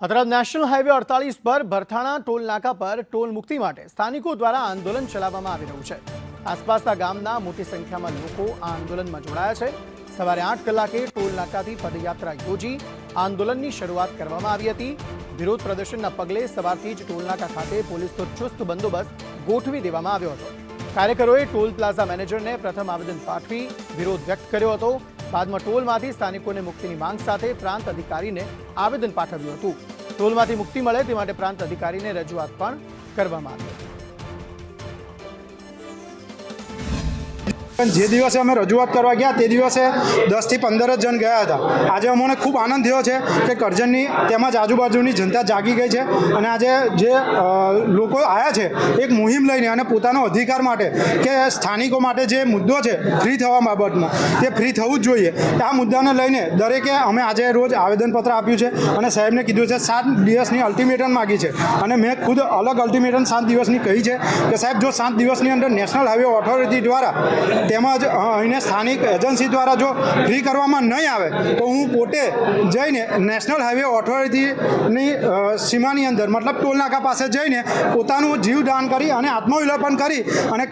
આ તરફ national highway 48 પર ભરથાણા ટોલ નાકા પર ટોલ મુક્તિ માટે સ્થાનિકો દ્વારા આંદોલન ચલાવવામાં આવી રહ્યું છે। આસપાસના ગામના મોટી સંખ્યામાં લોકો આ આંદોલનમાં જોડાયા છે। સવારે 8 કલાકે ટોલ નાકાથી પદયાત્રા યોજી આંદોલનની શરૂઆત કરવામાં આવી હતી। વિરોધ પ્રદર્શનના પગલે સવારથી જ ટોલ નાકા ખાતે પોલીસનો ચુસ્ત બંદોબસ્ત ગોઠવી દેવામાં આવ્યો હતો। કાર્યકરોએ ટોલ પ્લાઝા મેનેજરને પ્રથમ આવેદન પાઠવી વિરોધ વ્યક્ત કર્યો હતો। બાદમાં ટોલમાંથી સ્થાનિકોને મુક્તિની માંગ સાથે પ્રાંત અધિકારીને આવેદન પાઠવ્યું હતું। ટોલમાંથી મુક્તિ મળે તે માટે પ્રાંત અધિકારીને રજૂઆત પણ કરવામાં આવી હતી। જે દિવસે અમે રજૂઆત કરવા ગયા તે દિવસે 10 થી 15 જણ ગયા હતા। આજે અમને ખૂબ આનંદ થયો છે કે કરજણની તેમજ આજુબાજુની જનતા જાગી ગઈ છે અને આજે જે લોકો આવ્યા છે એક મુહિમ લઈને અને પોતાનો અધિકાર માટે કે સ્થાનિકો માટે જે મુદ્દો છે ફ્રી થવા બાબતનો તે ફ્રી થવું જ જોઈએ। આ મુદ્દાને લઈને દરેકે અમે આજે રોજ આવેદનપત્ર આપ્યું છે અને સાહેબને કીધું છે 7 દિવસની અલ્ટિમેટમ માગી છે અને મેં ખુદ અલગ અલ્ટિમેટમ 7 દિવસની કહી છે કે સાહેબ જો 7 દિવસની અંદર નેશનલ હાઈવે ઓથોરિટી દ્વારા તેમજ અહીંને સ્થાનિક એજન્સી દ્વારા જો ફ્રી કરવામાં નહીં આવે તો હું પોતે જઈને નેશનલ હાઈવે ઓથોરિટીની સીમાની અંદર મતલબ ટોલ નાકા પાસે જઈને પોતાનું જીવદાન કરી અને આત્મવિલોપન કરી અને